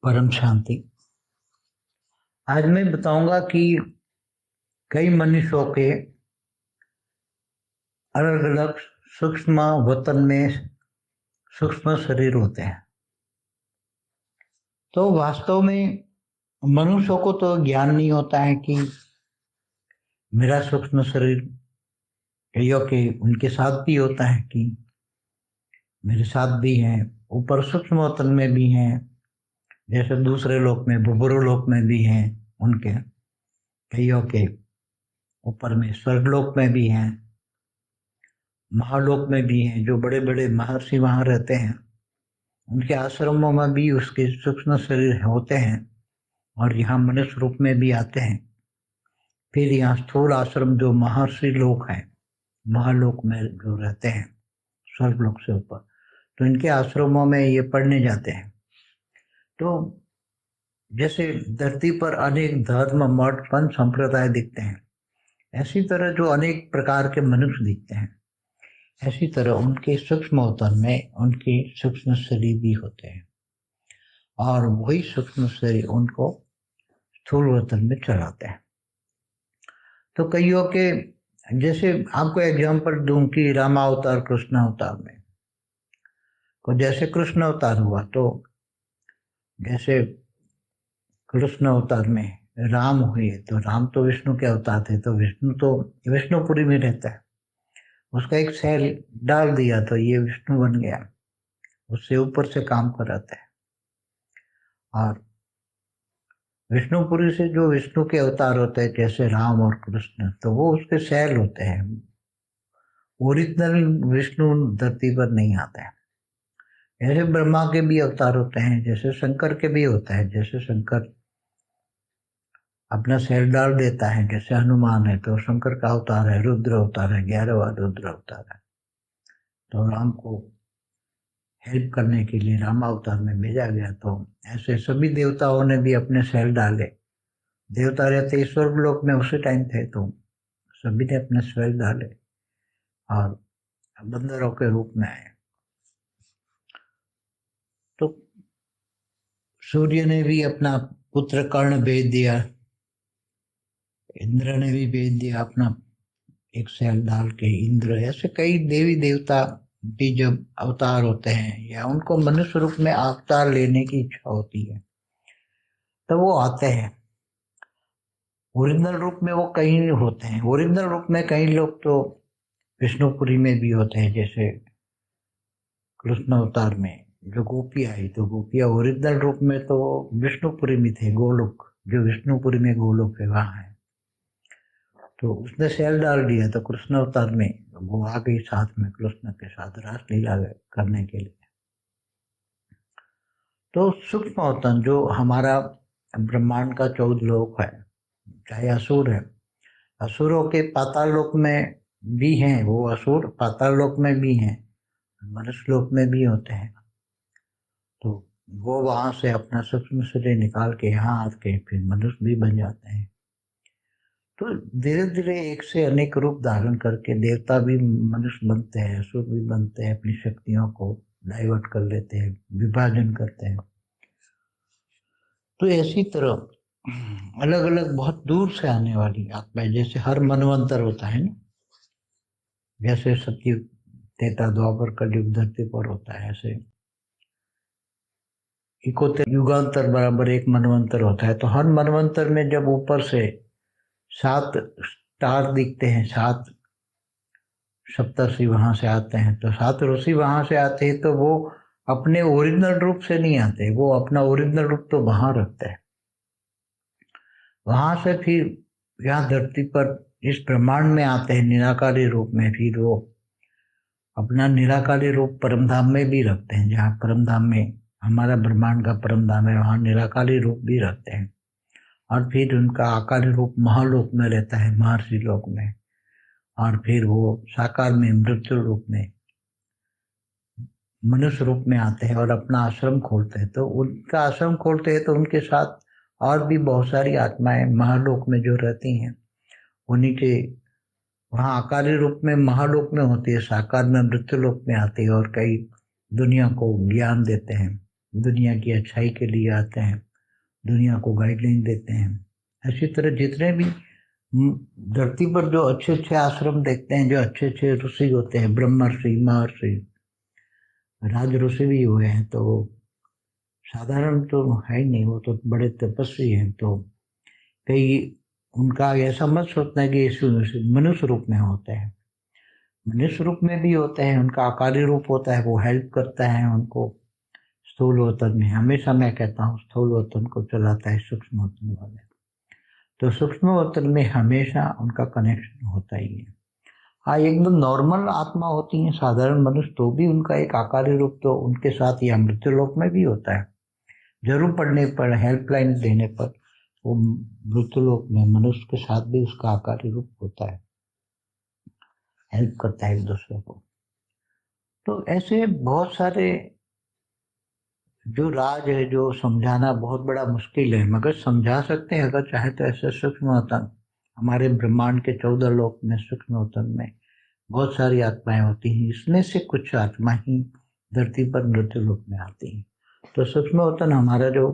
परम शांति। आज मैं बताऊंगा कि कई मनुष्यों के अलग अलग सूक्ष्म वतन में सूक्ष्म शरीर होते हैं। तो वास्तव में मनुष्यों को तो ज्ञान नहीं होता है कि मेरा सूक्ष्म शरीर कईयों के उनके साथ भी होता है कि मेरे साथ भी हैं, ऊपर सूक्ष्म वतन में भी हैं, जैसे दूसरे लोक में भूबुरु लोक में भी हैं, उनके कईयों के ऊपर में स्वर्गलोक में भी हैं, महालोक में भी हैं। जो बड़े बड़े महर्षि वहाँ रहते हैं उनके आश्रमों में भी उसके सूक्ष्म शरीर होते हैं और यहाँ मनुष्य रूप में भी आते हैं। फिर यहाँ स्थूल आश्रम जो महर्षि लोक हैं, महालोक में जो रहते हैं स्वर्गलोक से ऊपर, तो इनके आश्रमों में ये पढ़ने जाते हैं। तो जैसे धरती पर अनेक धर्म मठ पंथ संप्रदाय दिखते हैं, ऐसी तरह जो अनेक प्रकार के मनुष्य दिखते हैं, ऐसी तरह उनके सूक्ष्म वतन में उनके सूक्ष्म शरीर भी होते हैं और वही सूक्ष्म शरीर उनको स्थूल वतन में चलाते हैं। तो कईयों के, जैसे आपको एग्जाम्पल दूं कि रामावतार कृष्ण अवतार में, तो जैसे कृष्ण अवतार हुआ तो जैसे कृष्ण अवतार में राम हुए तो राम तो विष्णु के अवतार थे, तो विष्णु तो विष्णुपुरी में रहता है, उसका एक सेल डाल दिया तो ये विष्णु बन गया, उससे ऊपर से काम कराता है। और विष्णुपुरी से जो विष्णु के अवतार होते हैं जैसे राम और कृष्ण, तो वो उसके सेल होते हैं, ओरिजिनल विष्णु धरती पर नहीं आता है। ऐसे ब्रह्मा के भी अवतार होते हैं, जैसे शंकर के भी होता है। जैसे शंकर अपना सेल डाल देता है, जैसे हनुमान है तो शंकर का अवतार है, रुद्र अवतार है, 11वां रुद्र अवतार है। तो राम को हेल्प करने के लिए राम अवतार में भेजा गया। तो ऐसे सभी देवताओं ने भी अपने सेल डाले। देवता रहते स्वर्ग लोक में उसी टाइम थे, तो सभी ने अपने सेल डाले और बंदरों के रूप में आए। तो सूर्य ने भी अपना पुत्र कर्ण भेज दिया, इंद्र ने भी भेज दिया अपना एक सेल डाल के। इंद्र, ऐसे कई देवी देवता भी जब अवतार होते हैं या उनको मनुष्य रूप में अवतार लेने की इच्छा होती है तो वो आते हैं। ओरिजिनल रूप में वो कई होते हैं, ओरिजिनल रूप में कई लोग तो विष्णुपुरी में भी होते हैं। जैसे कृष्ण अवतार में जो गोपी आई, तो गोपिया ओरिजिनल रूप में तो विष्णुपुरी में थे, गोलोक, जो विष्णुपुरी में गोलोक है वहां है। तो उसने सेल डाल दिया तो कृष्ण अवतार में वो आ गई साथ में कृष्ण के साथ रासलीला करने के लिए। तो सूक्ष्म वतन जो हमारा ब्रह्मांड का 14 लोक है, चाहे असुर है, असुरों के पाताल लोक में भी हैं, वो असुर पाताल लोक में भी हैं, मनुष्य लोक में भी होते हैं। तो वो वहां से अपना सूक्ष्म शरीर निकाल के यहाँ आके फिर मनुष्य भी बन जाते हैं। तो धीरे धीरे एक से अनेक रूप धारण करके देवता भी मनुष्य बनते हैं, असुर भी बनते हैं, अपनी शक्तियों को डाइवर्ट कर लेते हैं, विभाजन करते हैं। तो इसी तरह अलग अलग बहुत दूर से आने वाली आत्माएं, जैसे हर मनवंतर होता है ना, जैसे सतयुग त्रेता द्वापर कलयुग धरती पर होता है, ऐसे इकोत्तर युगांतर बराबर एक मनवंतर होता है। तो हर मनवंतर में जब ऊपर से 7 स्टार दिखते हैं, 7 सप्तर्षि वहां से आते हैं, तो 7 ऋषि वहां से आते हैं, तो वो अपने ओरिजिनल रूप से नहीं आते, वो अपना ओरिजिनल रूप तो वहां रखते हैं। वहां से फिर यहाँ धरती पर इस ब्रह्मांड में आते हैं निराकारी रूप में, फिर वो अपना निराकारी रूप परमधाम में भी रखते हैं। जहाँ परमधाम में हमारा ब्रह्मांड का परमधाम है, वहाँ निराकारी रूप भी रखते हैं। और फिर उनका आकारी रूप महालोक में रहता है, महर्षि लोक में। और फिर वो साकार में मृत्यु रूप में मनुष्य रूप में आते हैं और अपना आश्रम खोलते हैं। तो उनका आश्रम खोलते हैं तो उनके साथ और भी बहुत सारी आत्माएं महालोक में जो रहती हैं, उन्हीं के वहाँ आकारी रूप में महालोक में होती है, साकार में मृत्यु लोक में आती है और कई दुनिया को ज्ञान देते हैं। दुनिया की अच्छाई के लिए आते हैं, दुनिया को गाइडलाइन देते हैं। इसी तरह जितने भी धरती पर जो अच्छे अच्छे आश्रम देखते हैं, जो अच्छे अच्छे ऋषि होते हैं, ब्रह्मर्षि, महर्षि, राज ऋषि भी हुए हैं, तो वो साधारण तो है ही नहीं, वो तो बड़े तपस्वी हैं। तो कई उनका ऐसा मत सोचना है कि यीशु मनुष्य रूप में होते हैं, मनुष्य रूप में भी होते हैं, उनका आकारी रूप होता है, वो हेल्प करता है उनको स्थूल वतन में। हमेशा मैं कहता हूँ स्थूल वतन को चलाता है सूक्ष्म वतन वाले। तो सूक्ष्म वतन में हमेशा उनका कनेक्शन होता ही है। हाँ, एकदम नॉर्मल आत्मा होती है, साधारण मनुष्य, तो भी उनका एक आकारी रूप तो उनके साथ या मृत्युलोक में भी होता है। जरूर पड़ने पर, हेल्पलाइन देने पर वो मृत्युलोक में मनुष्य के साथ भी उसका आकारी रूप होता है, हेल्प करता है एक दूसरे को। तो ऐसे बहुत सारे जो राज है, जो समझाना बहुत बड़ा मुश्किल है, मगर समझा सकते हैं अगर चाहे तो। ऐसे सूक्ष्म वतन, हमारे ब्रह्मांड के 14 लोक में सूक्ष्म वतन में बहुत सारी आत्माएं होती हैं, इसमें से कुछ आत्मा ही धरती पर मृत्यु लोक में आती हैं। तो सूक्ष्म वतन हमारा जो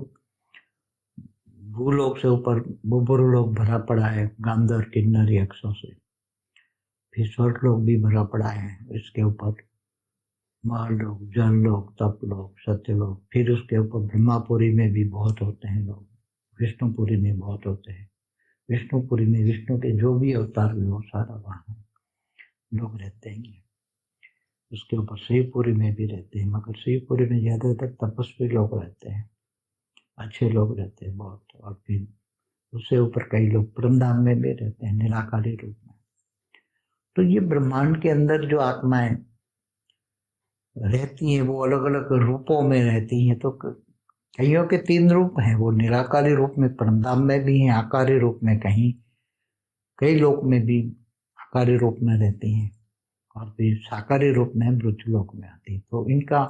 भूलोक से ऊपर भूलोक भरा पड़ा है गांधर किन्नर यक्षों से, फिर स्वर्ग लोक भी भरा पड़ा है, इसके ऊपर महालोक, जल लोक, तप लोक, सत्य लोक, फिर उसके ऊपर ब्रह्मापुरी में भी बहुत होते हैं लोग, विष्णुपुरी में बहुत होते हैं। विष्णुपुरी में विष्णु के जो भी अवतार हुए वो सारा वहाँ लोग रहते हैं। उसके ऊपर शिवपुरी में भी रहते हैं, मगर शिवपुरी में ज्यादातर तपस्वी लोग रहते हैं, अच्छे लोग रहते हैं बहुत। और फिर उससे ऊपर कई लोग परमधाम में भी रहते हैं निराकारी रूप में। तो ये ब्रह्मांड के अंदर जो आत्माएं रहती हैं वो अलग अलग रूपों में रहती हैं। तो कईयों के 3 रूप हैं, वो निराकारी रूप में परमधाम में भी हैं, आकारी रूप में कहीं कई लोक में भी आकारी रूप में रहती हैं, और फिर साकारी रूप में मृत्यु लोक में आती है। तो इनका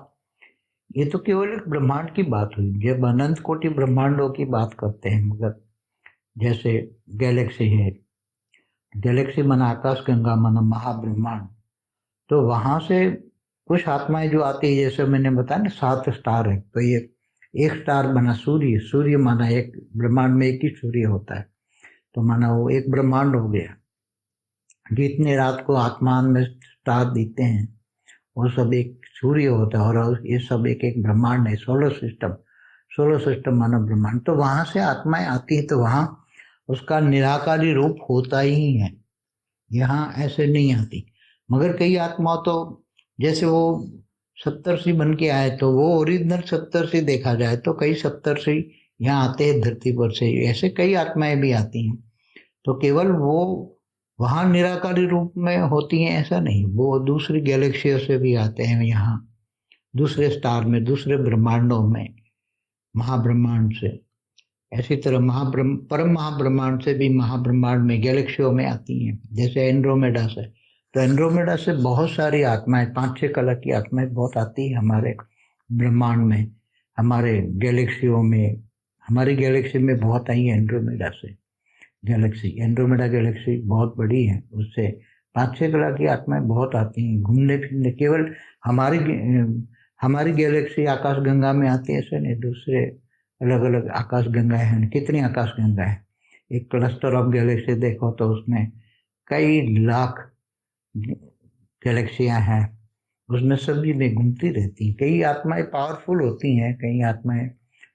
ये तो केवल एक ब्रह्मांड की बात हुई। जब अनंत कोटि ब्रह्मांडों की बात करते हैं, मगर जैसे गैलेक्सी है, गैलेक्सी माना आकाश गंगा माना महाब्रह्मांड, तो वहां से कुछ आत्माएं जो आती है, जैसे मैंने बताया ना 7 स्टार है, तो ये एक स्टार बना सूर्य, सूर्य माना एक ब्रह्मांड में एक ही सूर्य होता है, तो माना वो एक ब्रह्मांड हो गया। जितने रात को आसमान में स्टार दिखते हैं वो सब एक सूर्य होता है, और ये सब एक एक ब्रह्मांड है, सोलर सिस्टम। सोलर सिस्टम माना ब्रह्मांड। तो वहां से आत्माएं आती है, तो वहां उसका निराकारी रूप होता ही है, यहाँ ऐसे नहीं आती। मगर कई आत्मा तो जैसे वो सप्तर्षि बन के आए, तो वो ओरिजिनल सप्तर्षि देखा जाए तो कई सप्तर्षि यहाँ आते हैं धरती पर से, ऐसे कई आत्माएं भी आती हैं। तो केवल वो वहां निराकारी रूप में होती हैं ऐसा नहीं, वो दूसरी गैलेक्सियों से भी आते हैं यहाँ, दूसरे स्टार में, दूसरे ब्रह्मांडों में, महाब्रह्मांड से। ऐसी तरह परम महाब्रह्मांड से भी महाब्रह्मांड में गैलेक्सियों में आती हैं, जैसे एंड्रोमेडा से। तो एंड्रोमेडा से बहुत सारी आत्माएं, 5-6 कला की आत्माएं बहुत आती है हमारे ब्रह्मांड में, हमारे गैलेक्सियों में। हमारी गैलेक्सी में बहुत आई है एंड्रोमेडा से गैलेक्सी। एंड्रोमेडा गैलेक्सी बहुत बड़ी है, उससे 5-6 कला की आत्माएं बहुत आती हैं घूमने फिरने। केवल हमारी हमारी गैलेक्सी आकाश गंगा में आती है ऐसे नहीं, दूसरे अलग अलग आकाश गंगाएं हैं। कितनी आकाश गंगा है, एक क्लस्टर ऑफ गैलेक्सी देखो तो उसमें कई लाख गैलेक्सियां हैं, उसमें सभी में घूमती रहती हैं। कई आत्माएं पावरफुल होती हैं, कई आत्माएं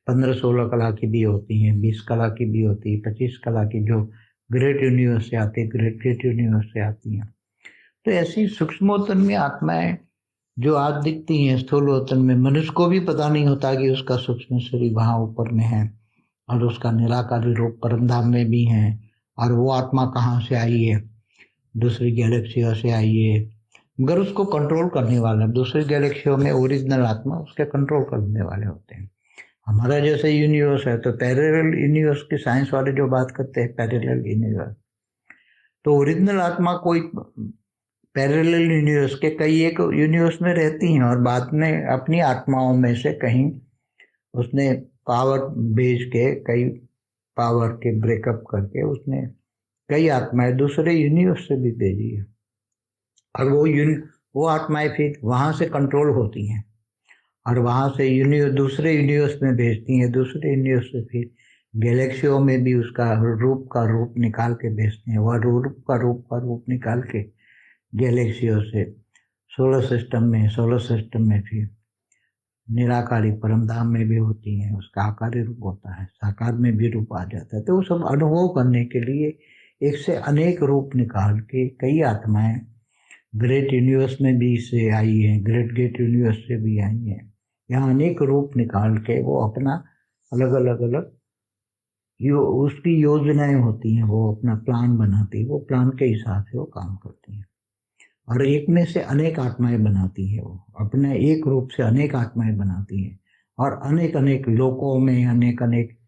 15-16 कला की भी होती हैं, 20 कला की भी होती है, 25 कला की, जो ग्रेट यूनिवर्स से आती है, ग्रेट यूनिवर्स से आती हैं। तो ऐसी सूक्ष्मोत्तन में आत्माएं जो आज दिखती हैं स्थूल वतन में, मनुष्य को भी पता नहीं होता कि उसका सूक्ष्म शरीर वहां ऊपर में है, और उसका निराकारी रूप परमधाम में भी है। और वो आत्मा कहाँ से आई है, दूसरी गैलेक्सियों से आई है, मगर उसको कंट्रोल करने वाला, दूसरी गैलेक्सियों में ओरिजिनल आत्मा उसके कंट्रोल करने वाले होते हैं। हमारा जैसे यूनिवर्स है, तो पैरेलल यूनिवर्स की साइंस वाले जो बात करते हैं पैरेलल यूनिवर्स, तो ओरिजिनल आत्मा कोई पैरेलल यूनिवर्स के कई एक यूनिवर्स में रहती हैं, और बाद में अपनी आत्माओं में से कहीं उसने पावर भेज के, कई पावर के ब्रेकअप करके उसने कई आत्माएं दूसरे यूनिवर्स से भी भेजी है, और वो आत्माएं फिर वहां से कंट्रोल होती हैं। और वहाँ से दूसरे यूनिवर्स में भेजती हैं, दूसरे यूनिवर्स से फिर गैलेक्सियों में भी उसका रूप निकाल के भेजते हैं। वह रूप निकाल के गैलेक्सियों से सोलर सिस्टम में फिर निराकारी परम धाम में भी होती हैं, उसका आकारी रूप होता है, साकार में भी रूप आ जाता है। तो वो सब अनुभव करने के लिए एक से अनेक रूप निकाल के कई आत्माएं ग्रेट यूनिवर्स में भी से आई हैं, ग्रेट यूनिवर्स से भी आई हैं। यहाँ अनेक रूप निकाल के वो अपना अलग उसकी योजनाएं होती हैं, वो अपना प्लान बनाती है, वो प्लान के हिसाब से वो काम करती हैं। और एक में से अनेक आत्माएं बनाती है, वो अपने एक रूप से अनेक आत्माएं बनाती है और अनेक अनेक लोकों में, अनेक अनेक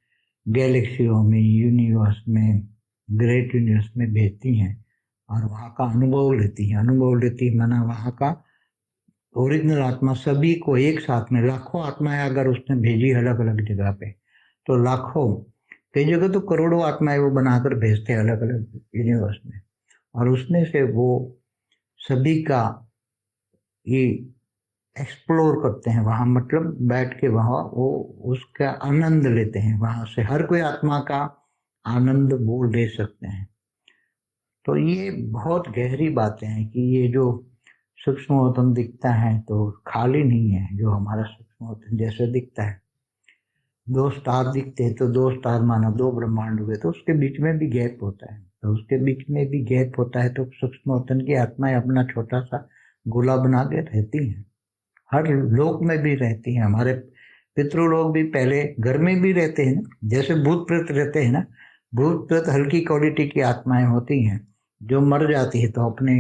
गैलेक्सियों में, यूनिवर्स में, ग्रेट यूनिवर्स में भेजती हैं और वहाँ का अनुभव लेती है माना वहाँ का ओरिजिनल आत्मा सभी को एक साथ में, लाखों आत्माएं अगर उसने भेजी अलग अलग जगह पे, तो लाखों, कई जगह तो करोड़ों आत्माएं वो बनाकर भेजते हैं अलग अलग यूनिवर्स में, और उसमें से वो सभी का ये एक्सप्लोर करते हैं वहाँ, मतलब बैठ के वहाँ वो उसका आनंद लेते हैं। वहाँ से हर कोई आत्मा का आनंद वो ले सकते हैं। तो ये बहुत गहरी बातें हैं कि ये जो सूक्ष्मतम दिखता है तो खाली नहीं है। जो हमारा सूक्ष्मतम जैसे दिखता है, दो स्टार दिखते हैं तो दो स्टार माना दो ब्रह्मांड हुए, तो उसके बीच में भी गैप होता है, तो उसके बीच में भी गैप होता है। तो सूक्ष्मतम की आत्माएं अपना छोटा सा गोला बना के रहती हैं, हर लोक में भी रहती हैं। हमारे पितृलोक भी पहले घर में भी रहते हैं ना, जैसे भूत प्रेत रहते हैं ना। भूत प्रेत हल्की क्वालिटी की आत्माएं होती हैं जो मर जाती है, तो अपने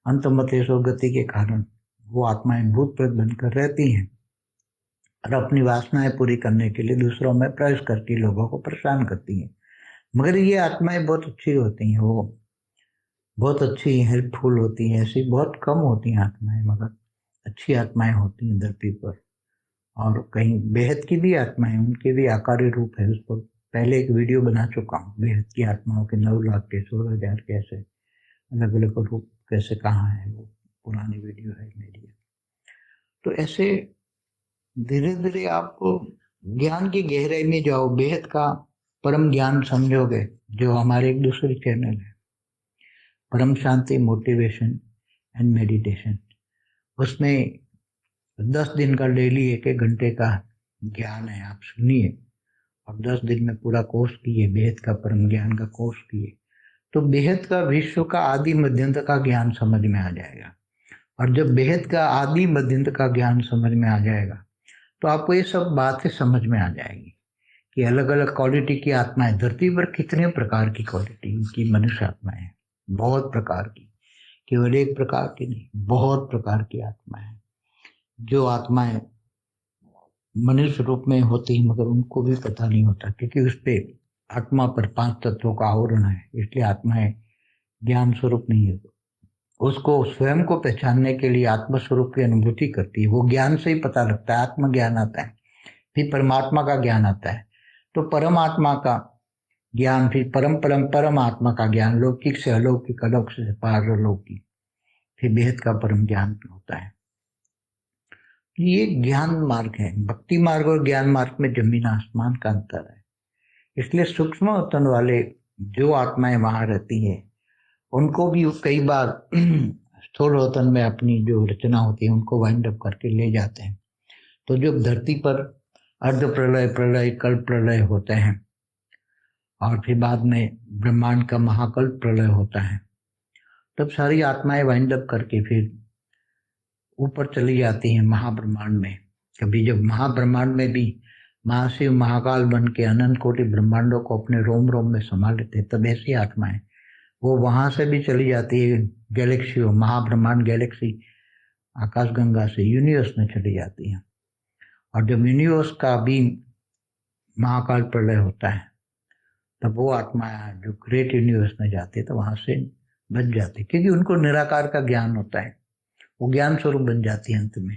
अंतमतेशो गति के कारण वो आत्माएं भूत प्रेत बनकर रहती हैं और अपनी वासनाएं पूरी करने के लिए दूसरों में प्रवेश करके लोगों को परेशान करती हैं। मगर ये आत्माएं बहुत अच्छी होती हैं, वो बहुत अच्छी हेल्पफुल होती हैं। ऐसी बहुत कम होती हैं आत्माएं, मगर अच्छी आत्माएं होती हैं धरती पर। और कहीं बेहद की भी आत्माएं, उनके भी आकारी रूप है। उस पर पहले एक वीडियो बना चुका हूँ, बेहद की आत्माओं के 9 लाख के 16,000 के ऐसे अलग अलग रूप कैसे कहाँ है, वो पुरानी वीडियो है मेरी। तो ऐसे धीरे धीरे आपको ज्ञान की गहराई में जाओ, बेहद का परम ज्ञान समझोगे। जो हमारे एक दूसरे चैनल है परम शांति मोटिवेशन एंड मेडिटेशन, उसमें 10 दिन का डेली 1-1 घंटे का ज्ञान है, आप सुनिए। और 10 दिन में पूरा कोर्स किए, बेहद का परम ज्ञान का कोर्स किए, तो बेहद का विश्व का आदि मध्यंत का ज्ञान समझ में आ जाएगा। और जब बेहद का आदि मध्यंत का ज्ञान समझ में आ जाएगा तो आपको ये सब बातें समझ में आ जाएगी कि अलग अलग क्वालिटी की आत्माएं धरती पर, कितने प्रकार की क्वालिटी की मनुष्य आत्माएं हैं, बहुत प्रकार की, केवल एक प्रकार की नहीं, बहुत प्रकार की आत्माएं हैं। जो आत्माएं मनुष्य रूप में होती है मगर उनको भी पता नहीं होता, क्योंकि उस पे आत्मा पर 5 तत्वों का आवरण है, इसलिए आत्माएं ज्ञान स्वरूप नहीं है। उसको स्वयं को पहचानने के लिए आत्म स्वरूप की अनुभूति करती है, वो ज्ञान से ही पता लगता है। आत्मज्ञान आता है, फिर परमात्मा का ज्ञान आता है, तो परमात्मा का ज्ञान, फिर परम आत्मा का ज्ञान, लौकिक से अलौकिक, अलौकिक से पारलौकिक, फिर बेहद का परम ज्ञान होता है। ये ज्ञान मार्ग है। भक्ति मार्ग और ज्ञान मार्ग में जमीन आसमान का अंतर है। इसलिए सूक्ष्म वतन वाले जो आत्माएं वहां रहती है, उनको भी कई बार स्थूल वतन में अपनी जो रचना होती है उनको वाइंड अप करके ले जाते हैं। तो जब धरती पर अर्ध प्रलय, प्रलय, कल्प प्रलय होते हैं और फिर बाद में ब्रह्मांड का महाकल्प प्रलय होता है, तब सारी आत्माएं वाइंड अप करके फिर ऊपर चली जाती हैं महाब्रह्मांड में। कभी जब महाब्रह्मांड में भी महाशिव महाकाल बन के अनंत कोटि ब्रह्मांडों को अपने रोम रोम में संभाल लेते हैं, तब ऐसी आत्माएं वो वहां से भी चली जाती है गैलेक्सियों, महाब्रह्मांड गैलेक्सी आकाशगंगा से यूनिवर्स में चली जाती है। और जब यूनिवर्स का भी महाकाल प्रलय होता है, तब वो आत्मा जो ग्रेट यूनिवर्स में जाती है तो वहां से बच जाती है, क्योंकि उनको निराकार का ज्ञान होता है, वो ज्ञान स्वरूप बन जाती है अंत में।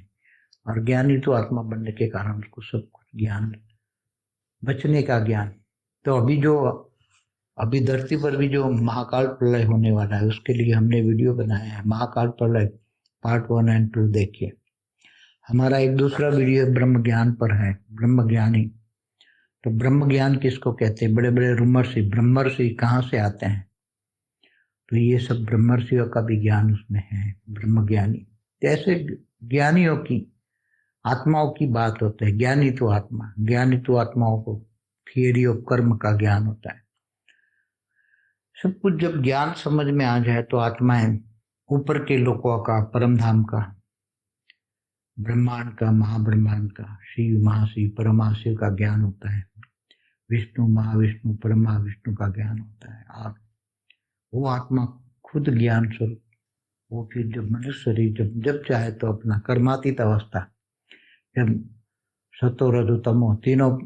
और ज्ञानी तो आत्मा बनने के कारण उसको सब कुछ ज्ञान, बचने का ज्ञान। तो अभी धरती पर भी जो महाकाल प्रलय होने वाला है, उसके लिए हमने वीडियो बनाया है, महाकाल प्रलय पार्ट 1 और 2 देखिए। हमारा एक दूसरा वीडियो ब्रह्म ज्ञान पर है, ब्रह्म ज्ञानी। तो ब्रह्म ज्ञान किसको कहते हैं? बड़े बड़े ब्रह्मर्षि, ब्रह्मर्षि कहाँ से आते हैं? तो ये सब ब्रह्मर्षियों का भी ज्ञान उसमें है, ब्रह्म ज्ञानी। ऐसे ज्ञानियों की आत्माओं की बात होती है। ज्ञानी तो आत्मा, ज्ञानी तो आत्माओं को थियरी ऑफ कर्म का ज्ञान होता है। सब कुछ जब ज्ञान समझ में आ जाए तो आत्माएं ऊपर के लोकों का, परम धाम का, ब्रह्मांड का, महाब्रह्मांड का, शिव महाशिव परमाशिव का ज्ञान होता है। विष्णु महाविष्णु परमाविष्णु का ज्ञान होता है। और वो आत्मा खुद ज्ञान स्वरूप, वो फिर जब मनुष्य शरीर जब चाहे तो अपना कर्मातीत अवस्था, जब सतो रजो तमो तीनों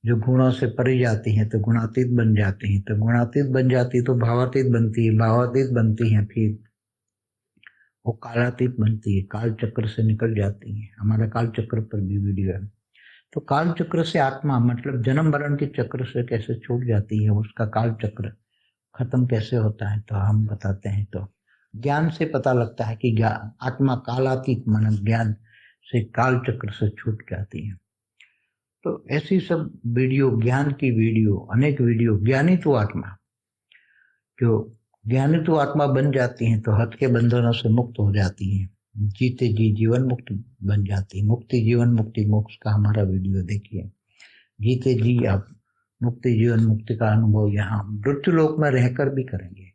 जो गुणों से परे जाती हैं तो गुणातीत बन जाती हैं, तो गुणातीत बन जाती तो भावातीत बनती है, भावातीत बनती हैं फिर वो कालातीत बनती है, काल चक्र से निकल जाती है। हमारा काल चक्र पर भी वीडियो है। तो काल चक्र से आत्मा मतलब जन्म मरण के चक्र से कैसे छूट जाती है, उसका काल चक्र खत्म कैसे होता है, तो हम बताते हैं। तो ज्ञान से पता लगता है कि आत्मा कालातीत मन ज्ञान से काल चक्र से छूट जाती है। तो ऐसी सब वीडियो, ज्ञान की वीडियो, अनेक वीडियो, ज्ञानी तो आत्मा, जो ज्ञानी तो आत्मा बन जाती हैं तो हद के बंधनों से मुक्त हो जाती हैं, जीते जी जीवन मुक्त बन जाती है। मुक्ति जीवन मुक्ति मोक्ष का हमारा वीडियो देखिए। जीते जी आप मुक्ति जीवन मुक्ति का अनुभव यहाँ मृत्यु लोक में रहकर भी करेंगे,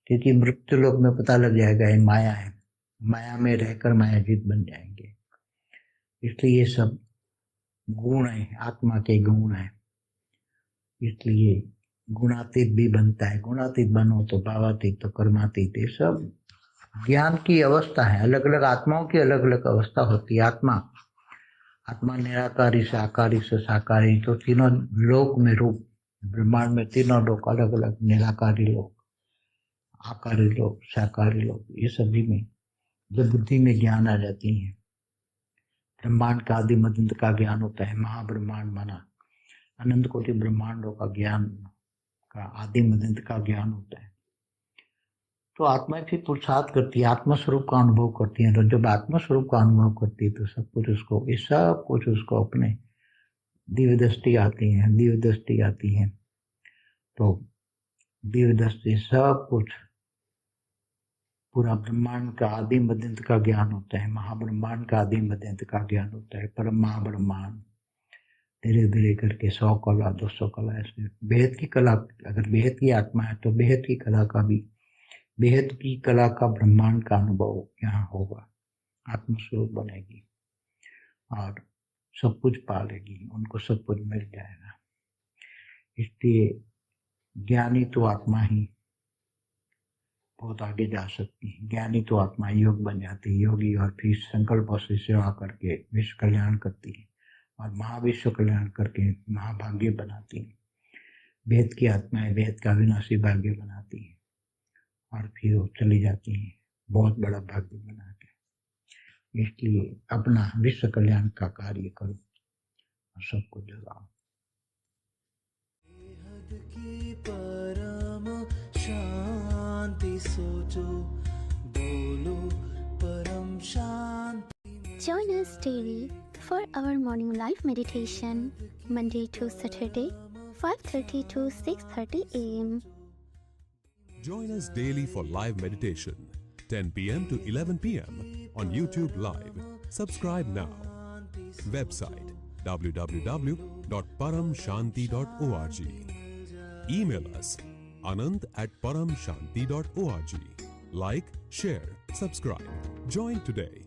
क्योंकि मृत्यु लोक में पता लग जाएगा ये माया है, माया में रहकर मायाजीत बन जाएंगे। इसलिए ये सब गुण है, आत्मा के गुण है, इसलिए गुणातीत भी बनता है। गुणातीत बनो तो भावातीत, तो कर्मातीत, ये सब ज्ञान की अवस्था है। अलग अलग आत्माओं की अलग अलग अवस्था होती है। आत्मा निराकारी से आकारी से साकारी, तो तीनों लोक में रूप, ब्रह्मांड में तीनों लोक अलग अलग, निराकारी लोक, आकारी लोक, साकारी लोक, ये सभी में जब बुद्धि में ज्ञान आ जाती है, ब्रह्मांड का आदि मदंत का ज्ञान होता है। महाब्रह्मांड माना अनंत कोटि ब्रह्मांडों का ज्ञान का आदि मदंत का ज्ञान होता है। तो आत्मा फिर पुरुषार्थ करती है, आत्मस्वरूप का अनुभव करती है। तो जब आत्मस्वरूप का अनुभव करती है तो सब कुछ उसको, ये सब कुछ उसको अपने दिव्य दृष्टि आती है, दिव्य दृष्टि आती है। तो दिव्य दृष्टि सब कुछ पूरा ब्रह्मांड का आदि मध्यंत का ज्ञान होता है, महाब्रह्मांड का आदि मध्यंत का ज्ञान होता है, परम महाब्रह्मांड। धीरे धीरे करके 100 कला 200 कला ऐसे बेहद की कला, अगर बेहद की आत्मा है तो बेहद की कला का भी, बेहद की कला का ब्रह्मांड का अनुभव यहाँ होगा। आत्मस्वरूप बनेगी और सब कुछ पालेगी, उनको सब कुछ मिल जाएगा। इसलिए ज्ञानी तो आत्मा ही बहुत आगे जा सकती है। ज्ञानी तो आत्मा योग बन जाती है, योगी, और फिर संकल्प से सेवा करके विश्व कल्याण करती है और महाविश्व कल्याण करके महाभाग्य बनाती है। भेद की आत्माएं भेद का विनाशी भाग्य बनाती है और फिर वो चली जाती है बहुत बड़ा भाग्य बना के। इसलिए अपना विश्व कल्याण का कार्य करो और सबको जगाओ। की परम शांति सोचो, बोलो परम शांति। Join us daily for our morning live meditation, Monday to Saturday, 5:30 to 6:30 a.m. Join us daily for live meditation, 10 p.m. to 11 p.m. on YouTube Live. Subscribe now. Website www.paramshanti.org. Email us anand@paramshanti.org. Like, share, subscribe. Join today.